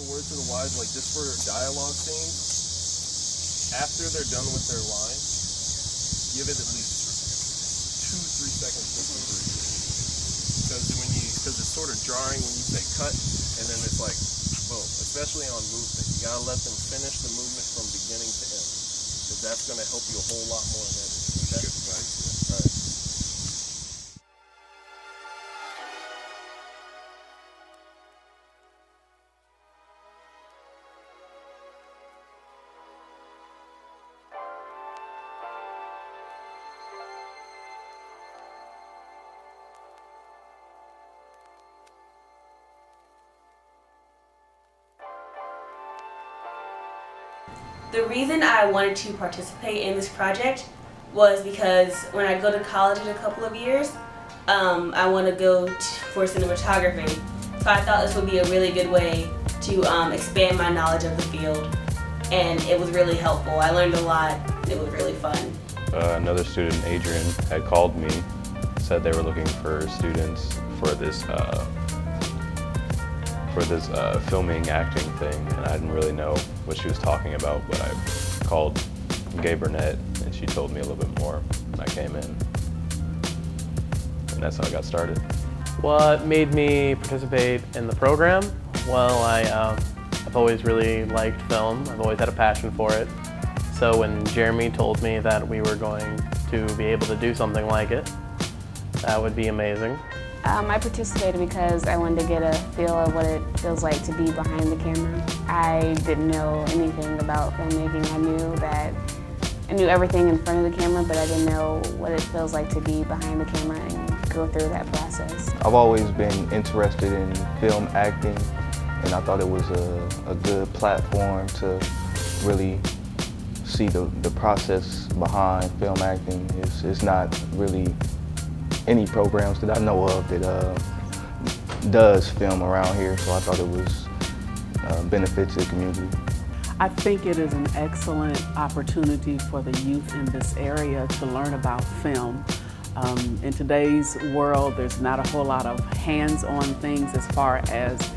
a word to the wise, like just for dialogue scenes, after they're done with their line, give it at least 2-3 seconds to breathe. Because it's sort of jarring when you say cut, and then it's like, boom, especially on movement. You gotta let them finish the movement from beginning to end, because that's gonna help you a whole lot more in editing. Okay? Good advice. All right. The reason I wanted to participate in this project was because when I go to college in a couple of years, I want to go for cinematography. So I thought this would be a really good way to expand my knowledge of the field, and it was really helpful. I learned a lot. It was really fun. Another student, Adrienne, had called me, said they were looking for students for this filming acting thing, and I didn't really know what she was talking about, but I called Gay Burnett and she told me a little bit more, and I came in, and that's how I got started. What made me participate in the program? Well, I've always really liked film. I've always had a passion for it. So when Jeremy told me that we were going to be able to do something like it, that would be amazing. I participated because I wanted to get a feel of what it feels like to be behind the camera. I didn't know anything about filmmaking. I knew everything in front of the camera, but I didn't know what it feels like to be behind the camera and go through that process. I've always been interested in film acting, and I thought it was a good platform to really see the process behind film acting. It's not really any programs that I know of that does film around here, so I thought it was a benefit to the community. I think it is an excellent opportunity for the youth in this area to learn about film. In today's world, there's not a whole lot of hands-on things as far as,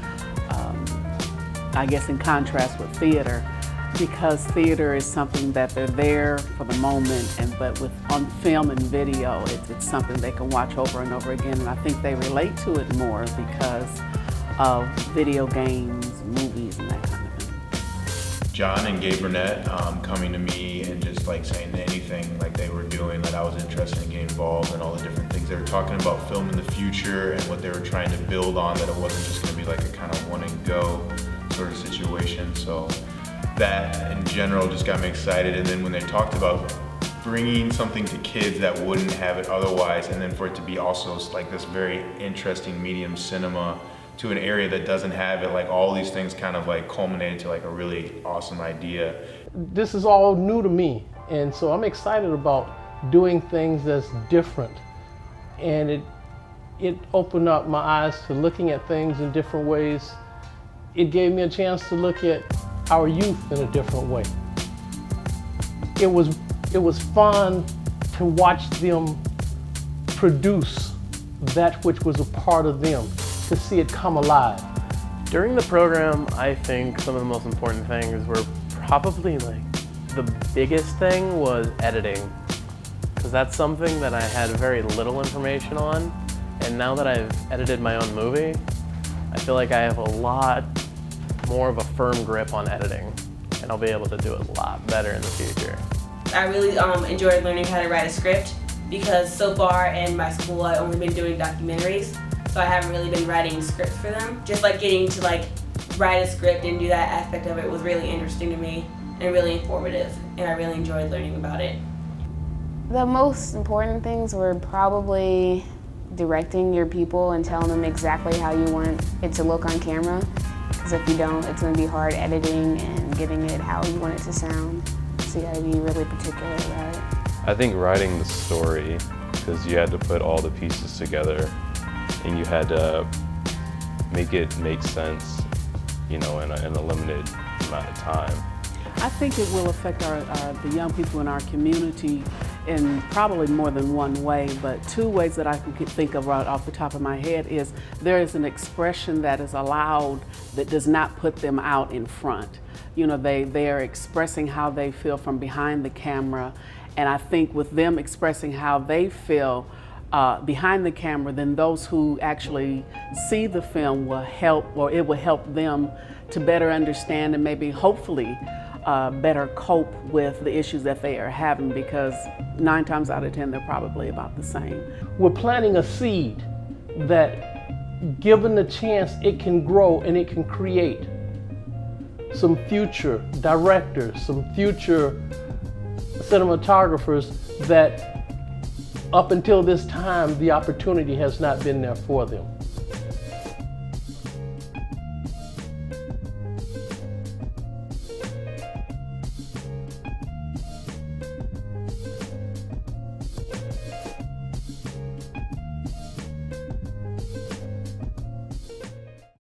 I guess in contrast with theater, because theater is something that they're there for the moment, but on film and video, it's something they can watch over and over again, and I think they relate to it more because of video games, movies, and that kind of thing. John and Gay Burnett coming to me and just like saying anything like they were doing, that I was interested in getting involved in all the different things. They were talking about film in the future and what they were trying to build on, that it wasn't just going to be like a kind of one and go sort of situation. So that in general just got me excited, and then when they talked about bringing something to kids that wouldn't have it otherwise, and then for it to be also like this very interesting medium cinema to an area that doesn't have it, like all these things kind of like culminated to like a really awesome idea. This is all new to me, and so I'm excited about doing things that's different, and it opened up my eyes to looking at things in different ways. It gave me a chance to look at our youth in a different way. It was fun to watch them produce that which was a part of them, to see it come alive. During the program, I think some of the most important things were probably the biggest thing was editing, because that's something that I had very little information on, and now that I've edited my own movie, I feel like I have a lot more of a firm grip on editing, and I'll be able to do it a lot better in the future. I really enjoyed learning how to write a script, because so far in my school I've only been doing documentaries, so I haven't really been writing scripts for them. Just like getting to write a script and do that aspect of it was really interesting to me and really informative, and I really enjoyed learning about it. The most important things were probably directing your people and telling them exactly how you want it to look on camera. Because if you don't, it's going to be hard editing and getting it how you want it to sound. So you got to be really particular about it. I think writing the story, because you had to put all the pieces together and you had to make it make sense, you know, in a limited amount of time. I think it will affect the young people in our community in probably more than one way, but two ways that I can think of right off the top of my head is there is an expression that is allowed that does not put them out in front. You know, they are expressing how they feel from behind the camera, and I think with them expressing how they feel behind the camera, then those who actually see the film will help, or it will help them to better understand and maybe hopefully better cope with the issues that they are having, because 9 times out of 10 they're probably about the same. We're planting a seed that, given the chance, it can grow and it can create some future directors, some future cinematographers that up until this time the opportunity has not been there for them.